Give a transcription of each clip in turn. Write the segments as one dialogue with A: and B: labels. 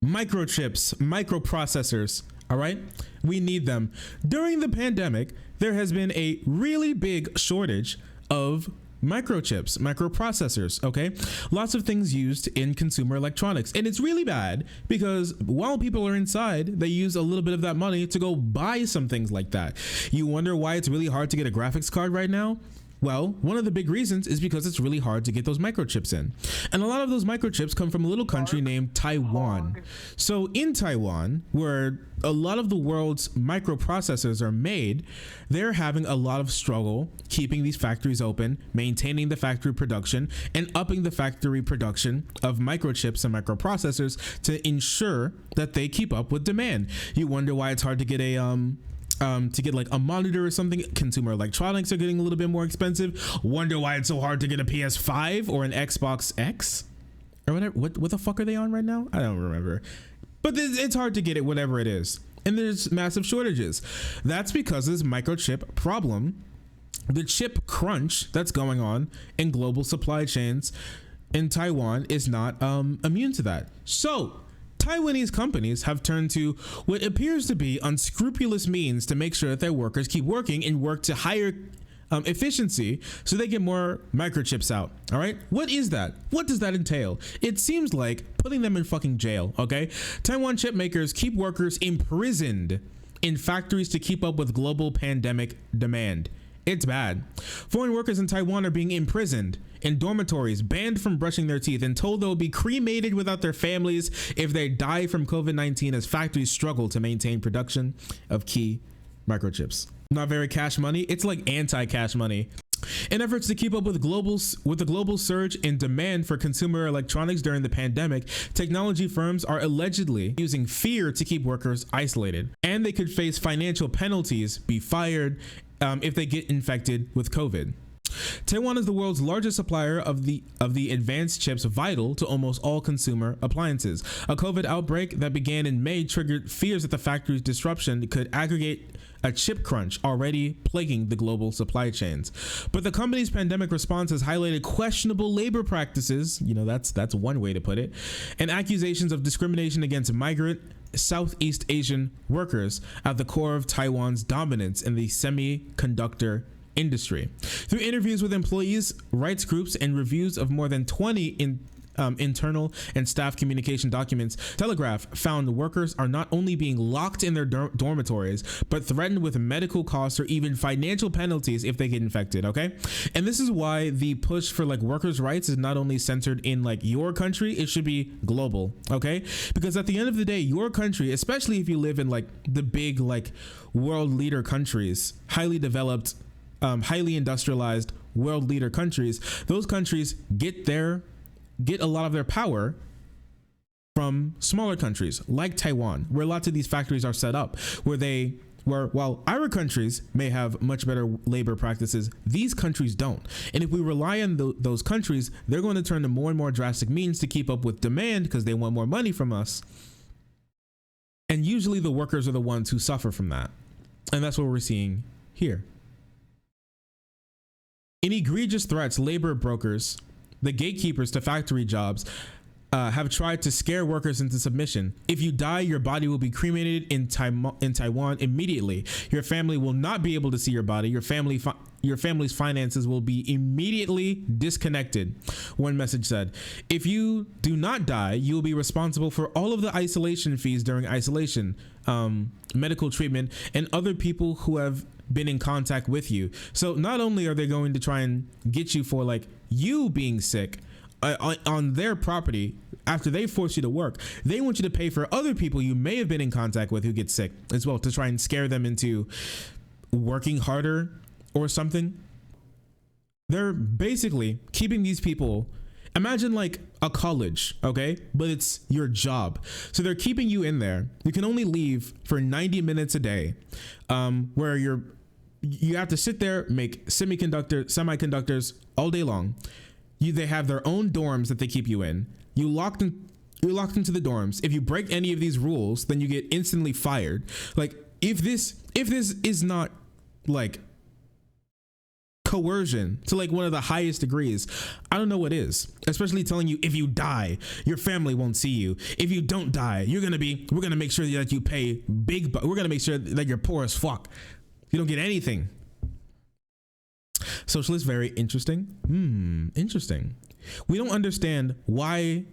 A: Microchips, microprocessors. All right, we need them. During the pandemic, there has been a really big shortage of microchips, microprocessors. Okay, lots of things used in consumer electronics, and it's really bad because while people are inside, they use a little bit of that money to go buy some things like that. You wonder why it's really hard to get a graphics card right now? Well, one of the big reasons is because it's really hard to get those microchips in. And a lot of those microchips come from a little country named Taiwan. So in Taiwan, where a lot of the world's microprocessors are made, they're having a lot of struggle keeping these factories open, maintaining the factory production, and upping the factory production of microchips and microprocessors to ensure that they keep up with demand. You wonder why it's hard to get like a monitor or something. Consumer electronics are getting a little bit more expensive. Wonder why it's so hard to get a PS5 or an Xbox X or whatever. What the fuck are they on right now? I don't remember. But it's hard to get it, whatever it is. And there's massive shortages. That's because of this microchip problem. The chip crunch that's going on in global supply chains in Taiwan is not immune to that. So Taiwanese companies have turned to what appears to be unscrupulous means to make sure that their workers keep working and work to higher efficiency so they get more microchips out. All right, what is that? What does that entail? It seems like putting them in fucking jail. Okay, Taiwan chip makers keep workers imprisoned in factories to keep up with global pandemic demand. It's bad. Foreign workers in Taiwan are being imprisoned in dormitories, banned from brushing their teeth, and told they'll be cremated without their families if they die from COVID-19 as factories struggle to maintain production of key microchips. Not very cash money. It's like anti-cash money. In efforts to keep up with the global surge in demand for consumer electronics during the pandemic, technology firms are allegedly using fear to keep workers isolated, and they could face financial penalties, be fired, if they get infected with COVID. Taiwan is the world's largest supplier of the advanced chips vital to almost all consumer appliances. A COVID outbreak that began in May triggered fears that the factory's disruption could aggregate a chip crunch already plaguing the global supply chains. But the company's pandemic response has highlighted questionable labor practices, that's one way to put it, and accusations of discrimination against migrant Southeast Asian workers at the core of Taiwan's dominance in the semiconductor industry. Through interviews with employees, rights groups, and reviews of more than 20 internal and staff communication documents, Telegraph found workers are not only being locked in their dormitories, but threatened with medical costs or even financial penalties if they get infected. Okay, and this is why the push for like workers' rights is not only centered in like your country, it should be global. Okay, because at the end of the day, your country, especially if you live in like the big like world leader countries, highly developed, highly industrialized world leader countries, those countries get a lot of their power from smaller countries like Taiwan, where lots of these factories are set up, where while our countries may have much better labor practices, these countries don't. And if we rely on those countries, they're going to turn to more and more drastic means to keep up with demand because they want more money from us. And usually the workers are the ones who suffer from that. And that's what we're seeing here. In egregious threats, labor brokers, the gatekeepers to factory jobs, have tried to scare workers into submission. If you die, your body will be cremated in Taiwan immediately. Your family will not be able to see your body. Your family's finances will be immediately disconnected, one message said. If you do not die, you will be responsible for all of the isolation fees during isolation, medical treatment, and other people who have been in contact with you. So not only are they going to try and get you for like you being sick on their property after they force you to work, they want you to pay for other people you may have been in contact with who get sick as well, to try and scare them into working harder or something. They're basically keeping these people, imagine like a college, okay? But it's your job. So they're keeping you in there. You can only leave for 90 minutes a day, where you have to sit there, make semiconductors all day long. They have their own dorms that they keep you in. You're locked into the dorms. If you break any of these rules, then you get instantly fired. Like if this is not like coercion to like one of the highest degrees, I don't know what is. Especially telling you if you die, your family won't see you. If you don't die, we're gonna make sure that you pay we're gonna make sure that you're poor as fuck. You don't get anything. Socialist, very interesting. Interesting. We don't understand why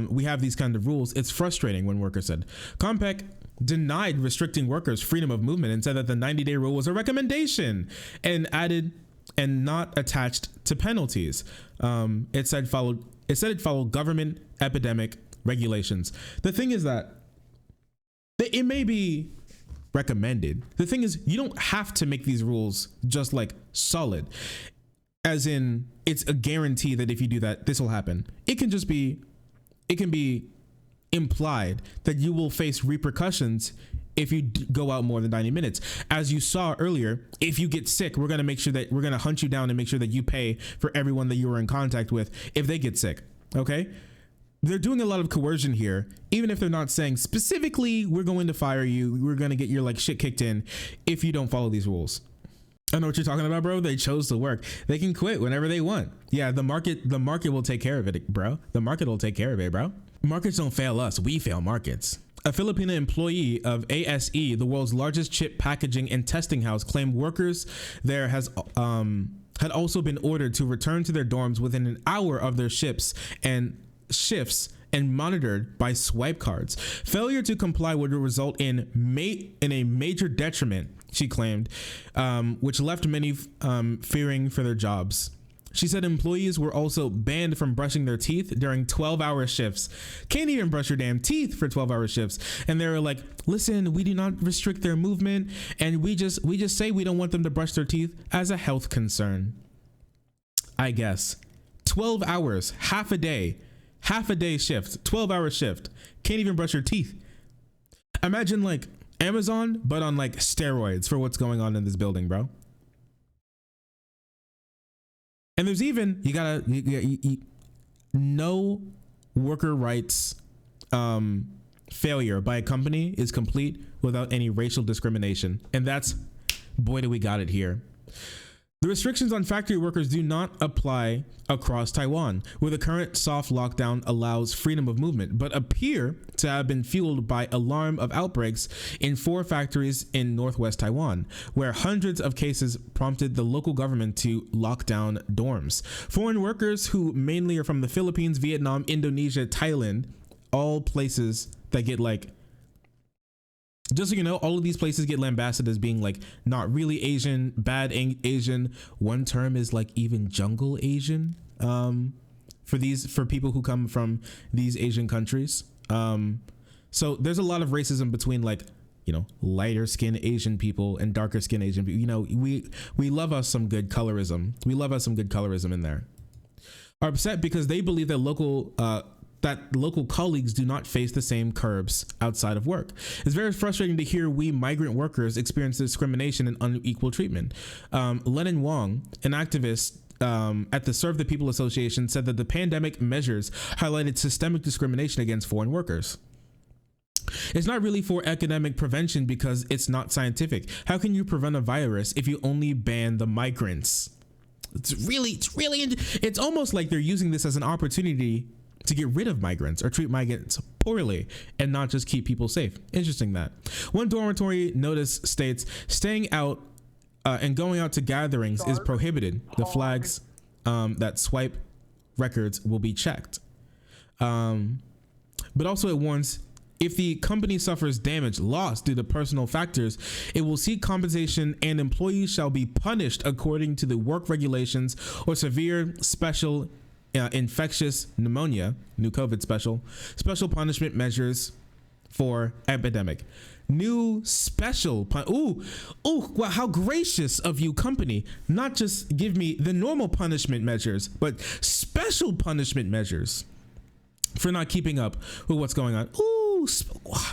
A: we have these kind of rules. It's frustrating, when workers said. Compaq denied restricting workers' freedom of movement and said that the 90-day rule was a recommendation and added and not attached to penalties. It said it followed government epidemic regulations. The thing is that it may be recommended. The thing is, you don't have to make these rules just like solid, as in it's a guarantee that if you do that, this will happen. It can be implied that you will face repercussions if you go out more than 90 minutes. As you saw earlier, if you get sick, we're going to make sure that we're going to hunt you down and make sure that you pay for everyone that you were in contact with if they get sick. Okay. They're doing a lot of coercion here, even if they're not saying specifically, we're going to fire you. We're going to get your like shit kicked in if you don't follow these rules. I know what you're talking about, bro. They chose to work. They can quit whenever they want. Yeah, the market will take care of it, bro. The market will take care of it, bro. Markets don't fail us. We fail markets. A Filipino employee of ASE, the world's largest chip packaging and testing house, claimed workers there had also been ordered to return to their dorms within an hour of their shifts and monitored by swipe cards. Failure to comply would result in a major detriment, she claimed, which left many fearing for their jobs. She said employees were also banned from brushing their teeth during 12-hour shifts. Can't even brush your damn teeth for 12-hour shifts. And they were like, listen, we do not restrict their movement, and we just say we don't want them to brush their teeth as a health concern. I guess 12 hours, half a day shift, 12-hour shift. Can't even brush your teeth. Imagine like Amazon, but on like steroids for what's going on in this building, bro. And there's even, no worker rights failure by a company is complete without any racial discrimination. And that's, boy, do we got it here. The restrictions on factory workers do not apply across Taiwan, where the current soft lockdown allows freedom of movement, but appear to have been fueled by alarm of outbreaks in 4 factories in northwest Taiwan, where hundreds of cases prompted the local government to lock down dorms. Foreign workers, who mainly are from the Philippines, Vietnam, Indonesia, Thailand, all places that get like, just so you know, all of these places get lambasted as being like not really Asian, bad Asian. One term is like even jungle Asian for people who come from these Asian countries. So there's a lot of racism between like, you know, lighter skinned Asian people and darker skinned Asian people. You know, we love us some good colorism. We love us some good colorism in there. Are upset because they believe that local colleagues do not face the same curbs outside of work. It's very frustrating to hear we migrant workers experience discrimination and unequal treatment. Lennon Wong, an activist at the Serve the People Association, said that the pandemic measures highlighted systemic discrimination against foreign workers. It's not really for academic prevention because it's not scientific. How can you prevent a virus if you only ban the migrants? It's almost like they're using this as an opportunity to get rid of migrants or treat migrants poorly and not just keep people safe. Interesting that. One dormitory notice states staying out and going out to gatherings is prohibited. The flags that swipe records will be checked. But also it warns if the company suffers damage, loss due to personal factors, it will seek compensation and employees shall be punished according to the work regulations or severe special infectious pneumonia, new COVID special punishment measures for epidemic. New special wow, how gracious of you, company. Not just give me the normal punishment measures, but special punishment measures for not keeping up with what's going on.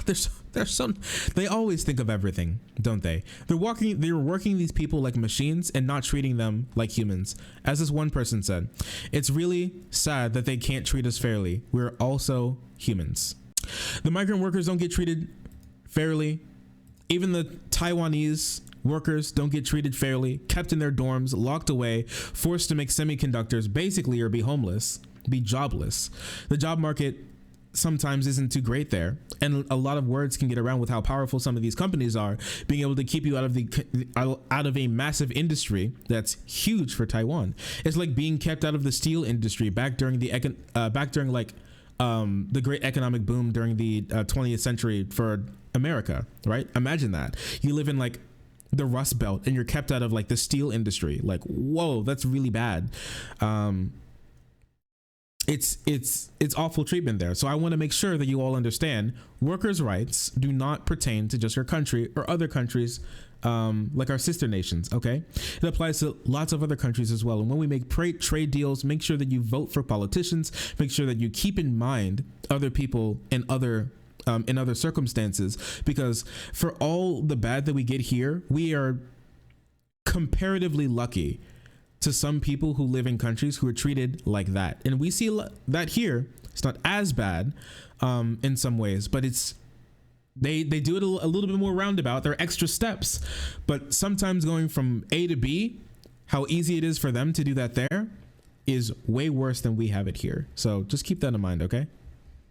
A: There's some, they always think of everything, don't they? They're working these people like machines and not treating them like humans. As this one person said, it's really sad that they can't treat us fairly. We're also humans. The migrant workers don't get treated fairly Even the Taiwanese workers don't get treated fairly, kept in their dorms, locked away, forced to make semiconductors basically, or be homeless, be jobless. The job market sometimes isn't too great there, and a lot of words can get around with how powerful some of these companies are, being able to keep you out of a massive industry that's huge for Taiwan. It's like being kept out of the steel industry back during the great economic boom during the 20th century for America, right? Imagine that you live in like the Rust Belt and you're kept out of like the steel industry. Like, whoa, that's really bad. It's awful treatment there. So I want to make sure that you all understand workers' rights do not pertain to just your country or other countries, like our sister nations. Okay, it applies to lots of other countries as well. And when we make trade deals, make sure that you vote for politicians. Make sure that you keep in mind other people and other circumstances, because for all the bad that we get here, we are comparatively lucky to some people who live in countries who are treated like that. And we see that here. It's not as bad in some ways, but they do it a little bit more roundabout. There are extra steps, but sometimes going from A to B, how easy it is for them to do that there is way worse than we have it here. So just keep that in mind, okay?